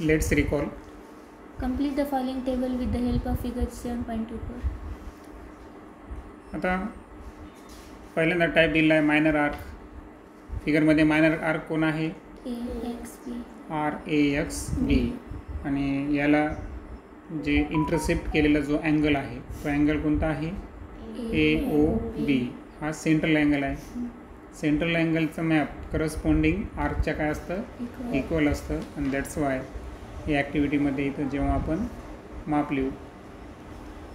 Let's recall. Complete the following table with the help of figure 7.24. आता पहिल्यांदा type दिलेला आहे मायनर आर्क. फिगरमध्ये मायनर आर्क कोण आहे? AXB. RAXB. आणि याला जे इंटरसेप्ट केलेला जो अँगल आहे तो अँगल कोणता आहे? AOB. हा सेंट्रल अँगल आहे. सेंट्रल अँगलचं मॅप करस्पॉन्डिंग आर्कच्या काय असतं? इक्वल असतं. आणि दॅट्स वाय या ॲक्टिव्हिटीमध्ये इथं जेव्हा आपण माप लिहू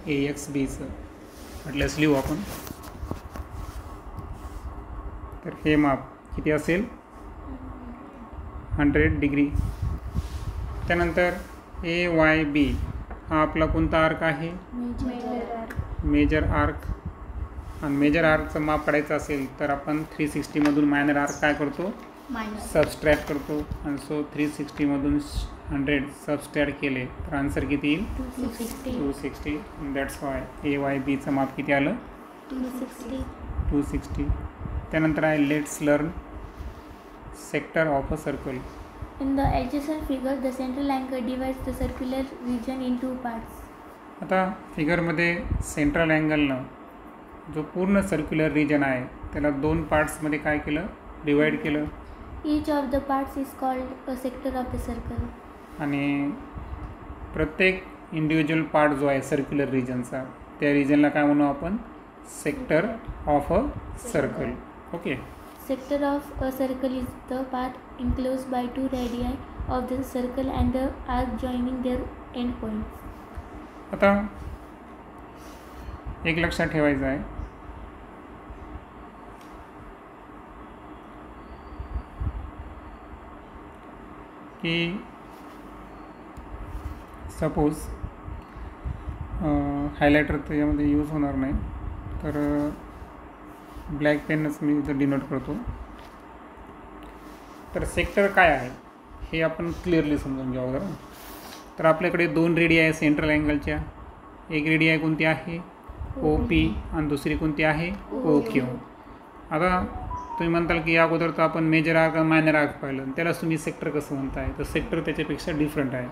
AXBचं म्हटल्यास लिहू आपण, तर हे माप किती असेल? 100 डिग्री. त्यानंतर AYB हा आपला कोणता आर्क आहे? Major arc. आणि मेजर आर्कचं माप काढायचं असेल तर आपण 360मधून मायनर आर्क काय करतो? सबस्ट्रॅक्ट करतो. आणि सो 360मधून 100 सबस्ट्रॅक्ट केले तर आन्सर किती येईल? 260. दॅट्स वाय AYBचं माप किती आलं? 260. त्यानंतर आहे let's learn sector of a circle. In the adjacent figure, the central angle divides the circular region in two parts. आता फिगरमध्ये सेंट्रल अँगलनं जो पूर्ण सर्क्युलर रिजन आहे त्याला दोन पार्ट्समध्ये काय केलं? डिवाईड केलं. Each of the parts is called a sector of the circle. आणि प्रत्येक इंडिव्हिज्युअल पार्ट जो आहे सर्क्युलर रिजनचा त्या रिजनला काय म्हणू आपण? Sector of a circle. Okay. Sector of a circle is the part enclosed by two radii of the circle and the arc joining their endpoints. आता एक लक्षात ठेवायचं आहे की सपोज हायलायटर त्याच्यामध्ये यूज होणार नाही तर ब्लॅक पेनच मी इथं डिनोट करतो. तर सेक्टर काय आहे हे आपण क्लिअरली समजून घ्यावं जरा. तर आपल्याकडे दोन रेडी आहे सेंट्रल अँगलच्या. एक रेडी आहे कोणती आहे? OP. आणि दुसरी कोणती आहे? OQ. आता तुम्ही म्हणताल की या अगोदर तर आपण मेजर आर्क आणि मायनर आर्क पाहिलं, त्यालाच तुम्ही सेक्टर कसं म्हणताय? तर सेक्टर त्याच्यापेक्षा डिफरंट आहे.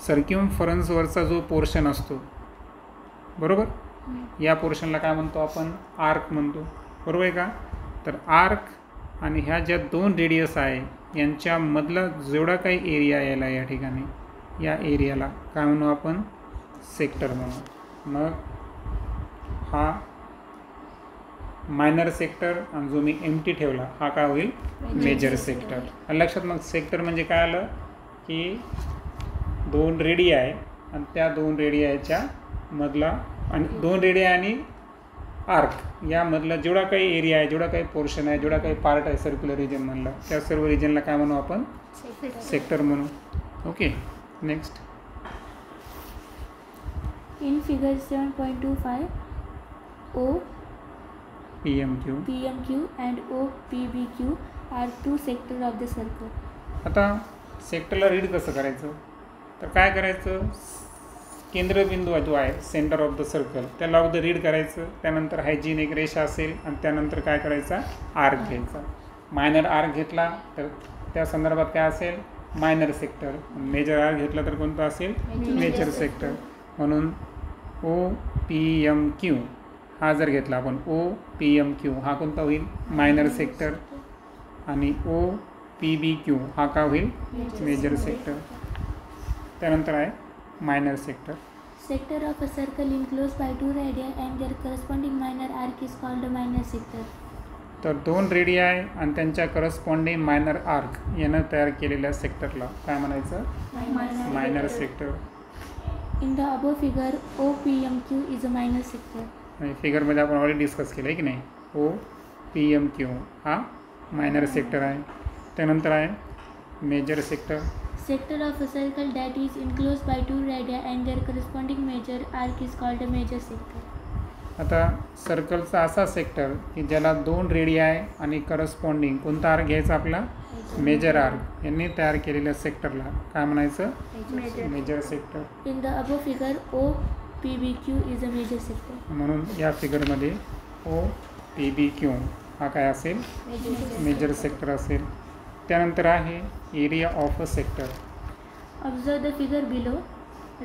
सर्क्युमफरन्सवरचा जो पोर्शन असतो बरोबर, या पोर्शनला काय म्हणतो आपण? आर्क म्हणतो. बरोबर आहे का? तर आर्क आणि ह्या ज्या दोन रेडियस आहे यांच्यामधला जेवढा काही एरिया यायला या ठिकाणी या एरियाला काय म्हणू आपण? सेक्टर म्हणू. मग हा मायनर सेक्टर आणि जो मी एम्प्टी ठेवला हा काय होईल? Major sector. आणि लक्षात मग सेक्टर म्हणजे काय आलं की दोन रेडी आहे आणि त्या दोन रेडियाच्या मधला आणि दोन रेडिया आणि आर्क यामधला जेवढा काही एरिया आहे, जेवढा काही पोर्शन आहे, जेवढा काही पार्ट आहे सर्क्युलर रिजनमधला त्या सर्व रिजनला काय म्हणू आपण? सेक्टर म्हणू. Okay. Next. In figure 7.25, O PMQ and OPBQ are two sectors of the circle. आता सेक्टरला रीड कसं करायचं? तर काय करायचं? केंद्रबिंदू जो आहे सेंटर ऑफ द सर्कल त्याला अगोदर रीड करायचं. त्यानंतर हायजीन एक रेषा असेल आणि त्यानंतर काय करायचा? आर्क घ्यायचा. मायनर आर्क घेतला तर त्या संदर्भात काय असेल? Minor sector. मेजर आर्क घेतला तर कोणतं असेल? Major sector. म्हणून OPMQ हा जर घेतला आपण OPMQ हा कोणता होईल? Minor sector. आणि OPBQ हा का होईल? Major sector. त्यानंतर आहे minor sector. Sector of a circle enclosed by two radii and their corresponding minor arc is called a minor sector. तर दोन रेडी आहे आणि त्यांच्या करस्पॉन्डिंग मायनर आर्क यानं तयार केलेल्या सेक्टरला काय म्हणायचं? Minor sector. In the above figure, OPMQ is a minor sector. आणि फिगरमध्ये आपण ऑलरेडी डिस्कस केलं आहे की नाही? OPMQ हा मायनर सेक्टर आहे. त्यानंतर आहे major sector. Sector of a circle that is enclosed by two radii and their corresponding major arc is called a major sector. आता सर्कलचा असा सेक्टर की ज्याला दोन रेडी आहे आणि करस्पॉन्डिंग कोणता आर्क घ्यायचा आपला? Major arc. यांनी तयार केलेल्या सेक्टरला काय म्हणायचं? Major sector. In the above figure, OPBQ is a major sector. म्हणून या फिगरमध्ये OPBQ हा काय असेल? मेजर सेक्टर असेल. त्यानंतर आहे area of a sector. Observe the figure below.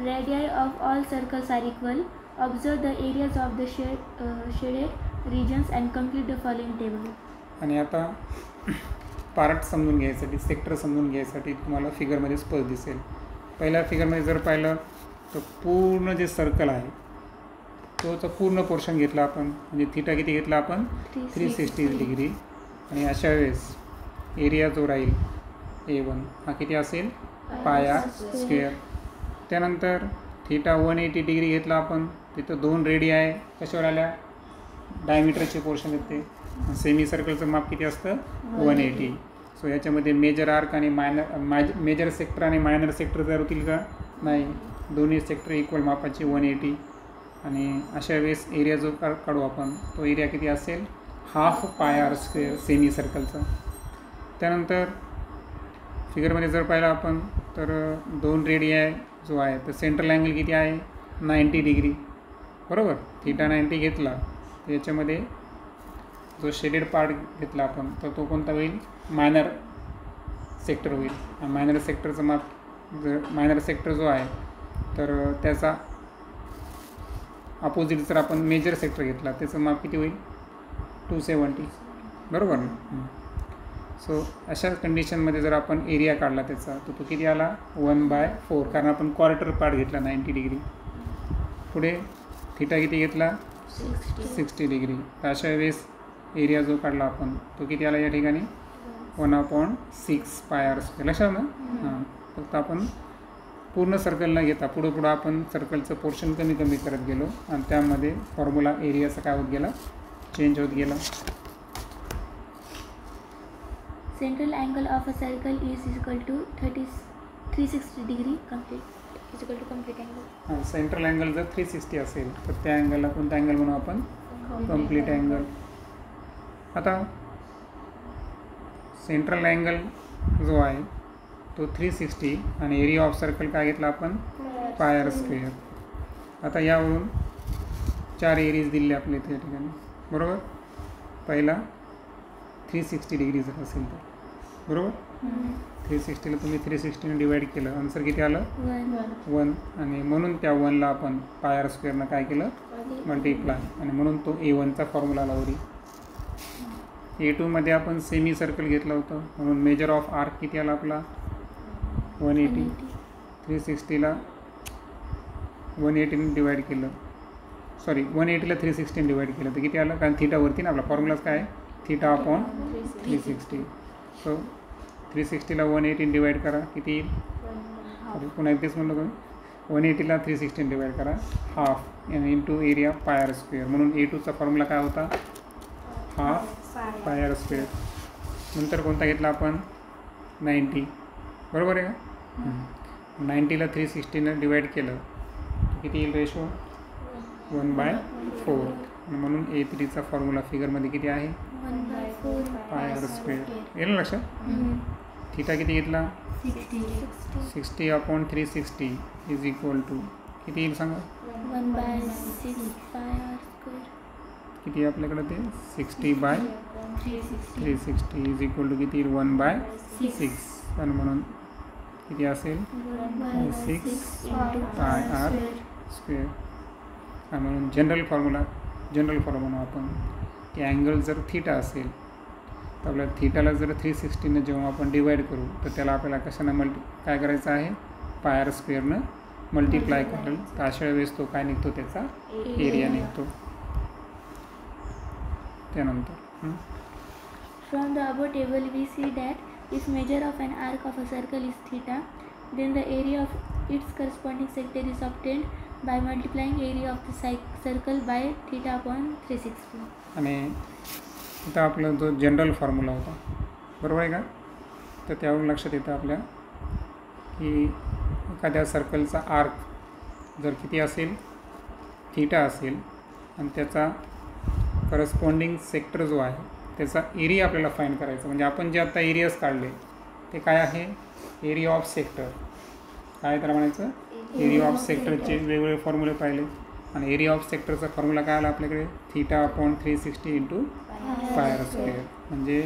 Radii of all circles are equal. Observe the areas of the shaded regions and complete the following table. आणि आता पार्ट समजून घ्यायसाठी, सेक्टर समजून घ्यायसाठी तुम्हाला फिगरमध्ये स्पष्ट दिसेल. पहिल्या फिगरमध्ये जर पाहिलं तर पूर्ण जे सर्कल आहे तोचा पूर्ण पोर्शन घेतला आपण, म्हणजे थिटा किती घेतला आपण 360 डिग्री. आणि अशा वेळेस एरिया जो राहील A1 हा किती असेल पाय आर स्क्वेअर. त्यानंतर थिटा 180 डिग्री घेतला आपण, तिथं 2 रेडी आहे कशावर आल्या डायमीटरचे पोर्शन येते. सेमी सर्कलचं माप किती असतं 180. सो याच्यामध्ये मेजर आर्क आणि मेजर सेक्टर आणि मायनर सेक्टर तयार होतील का नाही, दोन्ही सेक्टर इक्वल मापाचे 180. आणि अशा वेळेस एरिया जो काढू आपण तो एरिया किती असेल हाफ पाय आर स्क्वेअर सेमी सर्कलचा. त्यानंतर फिगरमध्ये जर पाहिलं आपण तर 2 रेडियाय जो आहे तर सेंट्रल अँगल किती आहे 90 डिग्री बरोबर. थिटा 90 घेतला तर याच्यामध्ये जो शेडेड पार्ट घेतला आपण तर तो कोणता होईल मायनर सेक्टर होईल. आणि मायनर सेक्टरचं माप जर मायनर सेक्टर जो आहे तर त्याचा अपोजिट जर आपण मेजर सेक्टर घेतला त्याचं माप किती होईल 270 बरोबर ना. सो अशा कंडिशनमध्ये जर आपण एरिया काढला त्याचा तर तो किती आला 1/4 कारण आपण क्वार्टर पार्ट घेतला 90 डिग्री. पुढे थिटा किती घेतला 60 डिग्री. तर अशा वेळेस एरिया जो काढला आपण तो किती आला या ठिकाणी 1/6 पाय आर स्क्वेअर. लक्षात ना. हां फक्त आपण पूर्ण सर्कल न घेता पुढं आपण सर्कलचं पोर्शन कमी करत गेलो आणि त्यामध्ये फॉर्म्युला एरियाचा काय होत गेला चेंज होत गेला. Central angle of a circle is equal to 360 degree complete is equal to complete angle. हां सेंट्रल अँगल जर 360 असेल तर त्या अँगलला कोणता अँगल म्हणू आपण कम्प्लीट अँगल. आता सेंट्रल अँगल जो आहे तो 360 आणि एरिया ऑफ सर्कल काय घेतला आपण पाय आर स्क्वेअर. आता यावरून 4 एरियाज दिले आपले त्या ठिकाणी बरोबर. पहिला 360 डिग्री जर असेल तर बरोबर 360ला तुम्ही 360ने डिवाईड केलं आन्सर किती आलं 1 आणि म्हणून त्या 1ला आपण पाय आर स्क्वेअरनं काय केलं मल्टिप्लाय आणि म्हणून तो A1चा फॉर्म्युला लावली. A2मध्ये आपण सेमी सर्कल घेतलं होतं म्हणून मेजर ऑफ आर्क किती आला आपला 180. 360ला 180ने डिवाईड केलं 180ला 360ने डिवाईड केलं तर किती आलं कारण थिटावरती ना आपला फॉर्म्युलाच काय थिटा अपॉन 360. सो 360ला 180ने डिवाईड करा किती येईल पुन्हा तेच म्हणलं तुम्ही 180ला 360ने डिवाईड करा half into area pi R square. म्हणून A2चा फॉर्म्युला काय होता हाफ पाय आर स्क्वेअर. नंतर कोणता घेतला आपण 90 बरोबर आहे का. 90ला 360ने डिवाईड केलं किती येईल रेशो 1/4 म्हणून A3चा फॉर्म्युला फिगरमध्ये किती आहे 1/4 पाय आर स्क्वेअर. येईल लक्षात. थिटा किती घेतला 60/360 इज इक्वल टू किती येईल सांगा 1/6 पाय आर स्क्वेअर. किती आपल्याकडे ते 60/360 इज इक्वल टू किती येईल 1/6 आणि म्हणून किती असेल 6 पाय आर स्क्वेअर. आणि म्हणून जनरल फॉर्म्युला म्हणून आपण की अँगल जर थिटा असेल तर आपल्याला थिटाला जर 360ने जेव्हा आपण डिवाईड करू तर त्याला आपल्याला कशानं काय करायचं आहे पाय आर स्क्वेअरनं मल्टिप्लाय करेल तर अशा वेळेस तो काय निघतो त्याचा एरिया निघतो. त्यानंतर From the above table we see that if measure of an arc of a circle is theta, then the area of its corresponding sector is obtained by multiplying area of the circle by theta upon 360. आणि इथं आपला जो general formula होता बरोबर आहे का तर त्यावरून लक्षात येतं आपल्या की एखाद्या सर्कलचा आर्क जर किती असेल थीटा असेल आणि त्याचा करस्पॉन्डिंग सेक्टर जो आहे त्याचा एरिया आपल्याला फाइंड करायचा. म्हणजे आपण जे आता एरियाज काढले ते काय आहे एरिया ऑफ सेक्टर काय तर म्हणायचं एरिया ऑफ सेक्टरचे वेगवेगळे फॉर्म्युले पाहिले आणि एरिया ऑफ सेक्टरचा फॉर्म्युला काय आला आपल्याकडे theta upon 360 into pi R square. म्हणजे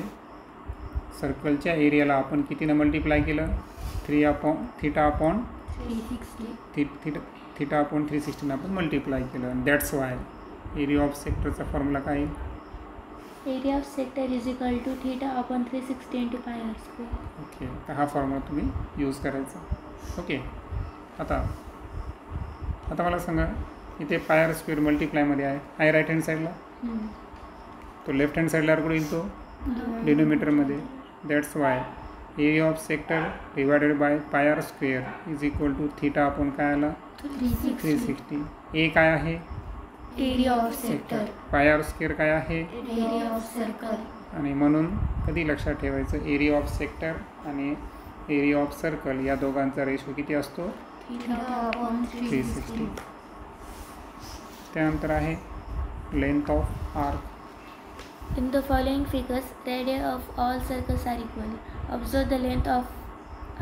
सर्कलच्या एरियाला आपण कितीनं मल्टिप्लाय केलं थीटा अपॉन 360. थीटा अपॉन 360 आपण मल्टिप्लाय केलं आणि दॅट्स वाय एरिया ऑफ सेक्टरचा फॉर्म्युला काय येईल? Area of sector is equal to theta upon 360 into pi r square. Okay, तर हा फॉर्म्युला तुम्ही यूज करायचा. ओके, आता मला सांगा इथे पाय आर स्क्वेअर मल्टिप्लायमध्ये आहे राईट हँड साईडला, तो लेफ्ट हँड साईडला कुठे येईल? तो डिनोमिनेटरमध्ये. That's why area of sector divided by pi R square is equal to theta upon काय आला? 360. ए काय आहे? Area of sector. Pi R square काय आहे? Area of circle. आणि म्हणून कधी लक्षात ठेवायचं, एरिया ऑफ सेक्टर आणि एरिया ऑफ सर्कल या दोघांचा रेशो किती असतो? Theta upon 360. त्यानंतर आहे length of arc. In the following figures, radii of all circles are equal. Observe the length of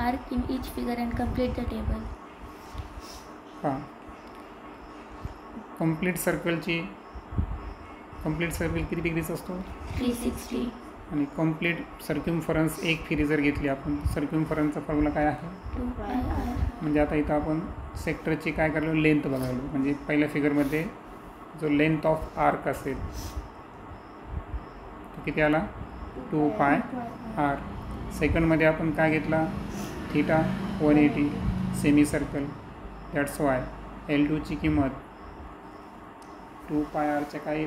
arc in each figure and complete the table. हां, complete circle किती डिग्रीचा असतो? 360. आणि कंप्लीट सर्क्युमफरन्स एक फेरी जर घेतली आपण, सर्क्युमफरन्सचा फॉर्म्युला काय आहे? 2 pi r. म्हणजे आता इथं आपण सेक्टरची काय करायलो? लेंथ बघायलो. म्हणजे पहिल्या फिगरमध्ये जो लेंथ ऑफ आर्क असेल तो किती आला? 2 पाय आर. सेकंडमध्ये आपण काय घेतला? Theta 180 semi circle. That's why L2ची किंमत 2 पाय आरच्या काही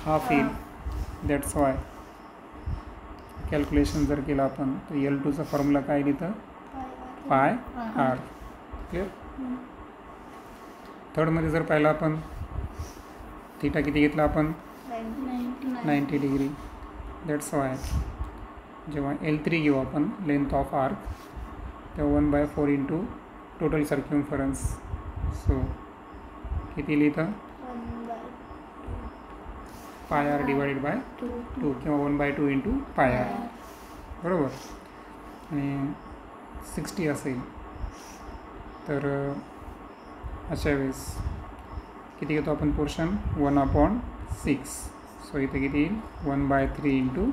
हाफ येईल. दॅट्स वाय कॅल्क्युलेशन जर केलं आपण तर L2चा फॉर्म्युला काय येईल इथं? पाय आर. क्लिअर? थर्डमध्ये जर पाहिलं आपण थीटा किती घेतला आपण? 90 डिग्री. दॅट्स वाय जेव्हा L3 घेऊ आपण लेंथ ऑफ आर्क तेव्हा 1/4 इंटू टोटल सर्क्युमफरन्स. सो किती लिहितं? पाय आर डिवायडेड बाय 2 किंवा 1/2 इंटू पाय आर. बरोबर. आणि 60 असेल तर अशा वेळेस किती घेतो आपण पोर्शन? 1/6. सो इथे किती येईल? 1/3 इंटू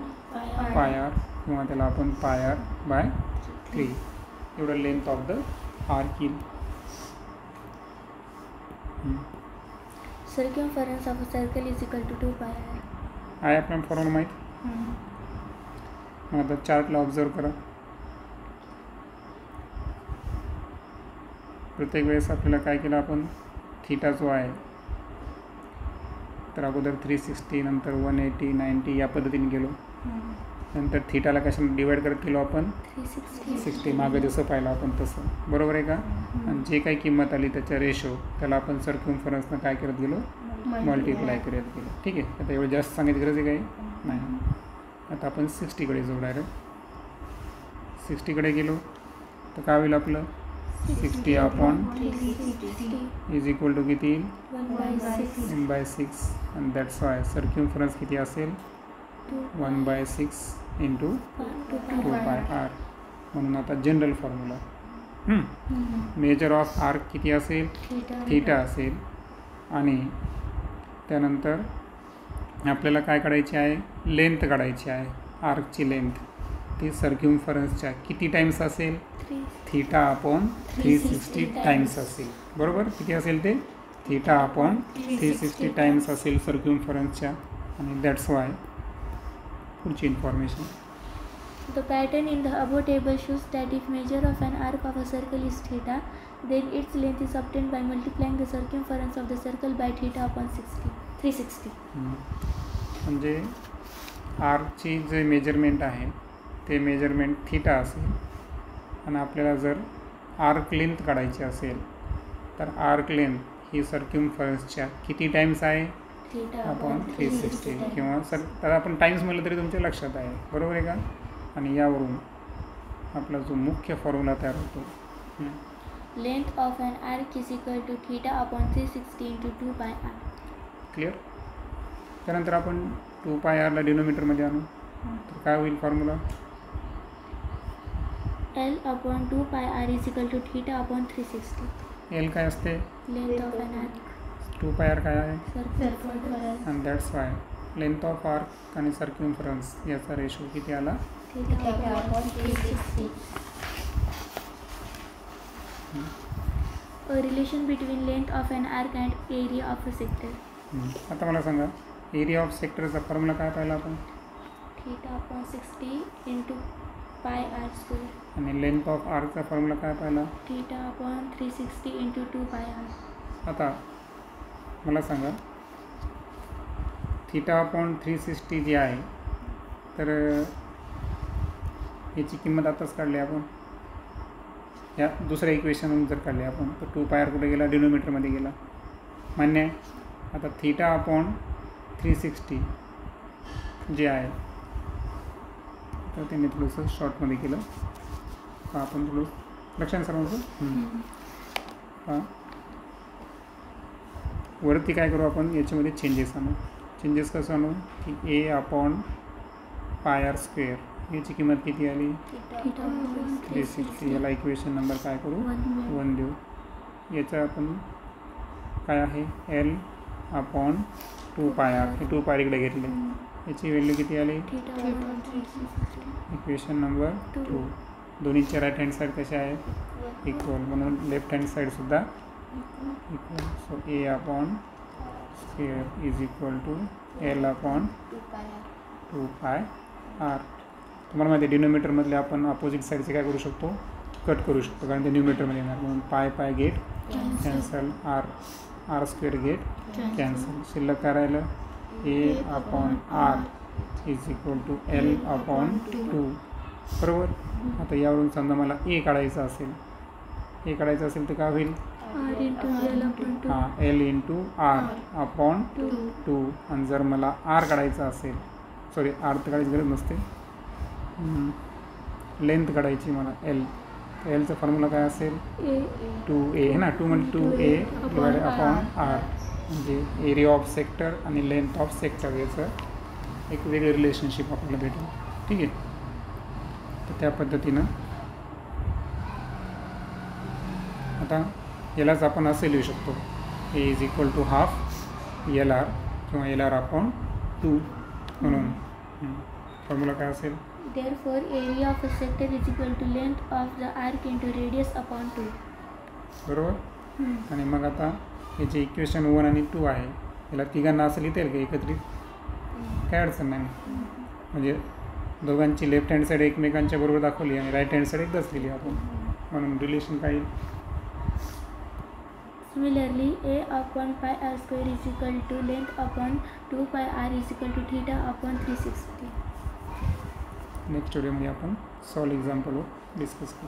पाय आर किंवा त्याला आपण पाय आर बाय 3 एवढं लेंथ ऑफ द आर्क येईल. Circumference of a circle is equal to 2 pi r. आहे आपल्याला फॉर्म्युला माहीत. मग आता चार्टला ऑब्झर्व करा. प्रत्येक वेळेस आपल्याला काय केलं आपण? थीटा जो आहे तर अगोदर 360 नंतर 180 90 या पद्धतीने गेलो. नंतर थीटाला कशाने डिवाईड करत गेलो आपण? 360. मागं जसं पाहिलं आपण तसं. बरोबर आहे का? आणि जे काही किंमत आली त्याच्या रेशो त्याला आपण सर्क्युमफरन्सनं काय करत गेलो? मल्टिप्लाय करत गेलो. ठीक आहे. आता एवढं जास्त सांगायची गरज आहे काही नाही. आता आपण 60कडे जाऊ डायरेक्ट. 60कडे गेलो तर काय होईल आपलं? 60 अपॉन इज इक्वल टू किती येईल? 1/6. आणि दॅट्स वाय सर्क्युमफरन्स किती असेल? 1/6 इंटू 2 पाय आर. म्हणून आता general formula major of arc किती असेल? थीटा असेल. आणि त्यानंतर आपल्याला काय काढायची आहे? लेंथ काढायची आहे. आर्कची लेंथ ती सर्क्युमफरन्सच्या किती टाईम्स असेल? थीटा अपॉन 360 टाईम्स असेल. बरोबर. किती असेल ते? थीटा अपॉन 360 टाईम्स असेल सर्क्युमफरन्सच्या. आणि दॅट्स वाय पुढची information. The pattern in the above table shows that if measure of an arc of a circle is theta, then its length is obtained by multiplying the circumference of the circle by theta upon 360. म्हणजे आर्कची जे measurement आहे ते measurement theta असेल. आणि आपल्याला जर arc length काढायची असेल तर आर्क लेंथ ही सर्क्युमफरन्सच्या किती टाईम्स आहे? अपॉन 360. किंवा तर आपण टाईम्स म्हटलं तरी तुमच्या लक्षात आहे. बरोबर आहे का? आणि यावरून आपला जो मुख्य फॉर्म्युला तयार होतो. Length of an arc is equal to theta upon 360 into 2 pi r. Clear. त्यानंतर आपण 2 पाय आरला डिनोमिनेटरमध्ये आणू तर काय होईल formula? L upon 2 pi r is equal to theta upon 360. L काय असते? Length of an arc. 2 pi R काय आहे? Circumference. आणि that's Y length of arc आणि सर्क्युमफरन्स याचा रेशो किती आला? Theta upon 360. A relation between length of an arc and area of a sector. आता मला सांगा एरिया ऑफ सेक्टरचा फॉर्म्युला काय पाहिला आपण Theta upon 60 into pi r square. आणि लेंथ ऑफ आर्कचा फॉर्म्युला काय पाहिला. Theta upon 360 into 2 pi r. आता मला सांगा थीटा अपॉन 360 जी आहे तर याची किंमत आताच काढली आपण या दुसऱ्या इक्वेशन जर काढले आपण तर 2 पाय आर कुठे गेला डिनोमिनेटरमध्ये गेला मान्य आहे. आता थीटा अपॉन 360 जे आहे तर ते मी थोडंसं शॉर्टमध्ये केलं का आपण थोडं लक्षात सर्वांचं हां वरती काय करू आपण याच्यामध्ये चेंजेस आणू. चेंजेस कसं आणू की ए अपॉन पाय आर स्क्वेअर याची किंमत किती आली Theta upon 360. याला इक्वेशन नंबर काय करू 1 देऊ. याचा आपण काय आहे एल अपॉन 2 पाय आर हे 2 पाय इकडे घेतले याची व्हॅल्यू किती आली Theta upon 360. Equation number 2. दोन्हीच्या राईट हँड साईड कशा आहेत इक्वल म्हणून लेफ्ट हँड साईडसुद्धा equal. So A upon square is equal to L upon 2 pi R. तुम्हाला माहिती आहे डिनोमिनेटरमधले आपण अपोजिट साईडचे काय करू शकतो कट करू शकतो कारण ते न्यूमिनेटरमध्ये येणार म्हणून pi pi get cancel R R square get cancel. शिल्लक काय राहिलं A upon R is equal to L upon 2 बरोबर. आता यावरून समजा मला ए काढायचं असेल ए काढायचं असेल तर काय होईल R into L upon 2. हां एल इंटू आर अपॉन 2 आणि जर मला आर काढायचं असेल सॉरी आर तर काढायची गरज नसते लेंथ काढायची मला एल तर एलचा फॉर्म्युला काय असेल A 2a आहे ना 2 म्हणजे 2a डिवायडेड अपॉन आर म्हणजे एरिया ऑफ सेक्टर आणि लेंथ ऑफ सेक्टर याचं एक वेगळं रिलेशनशिप आपल्याला भेटेल. ठीक आहे. तर त्या पद्धतीनं आता यालाच आपण असे लिहू शकतो A is equal to half L R किंवा एल आर अपॉन 2 म्हणून फॉर्म्युला काय असेल Therefore, area of a sector is equal to length of the arc into radius upon 2. बरोबर. आणि मग आता याचे इक्वेशन 1 आणि 2 आहे याला तिघांना असं लिहिता येईल का एकत्रित काय अडचण नाही म्हणजे दोघांची लेफ्ट हँड साईड एकमेकांच्या बरोबर दाखवली आणि राईट हँड साईड एकदाच लिहिली आपण म्हणून रिलेशन काय येईल Similarly, A upon pi r square is equal to length upon 2 pi r is equal to theta upon 360. Next व्हिडिओमध्ये आपण सॉल्व एक्झाम्पलवर डिस्कस करू.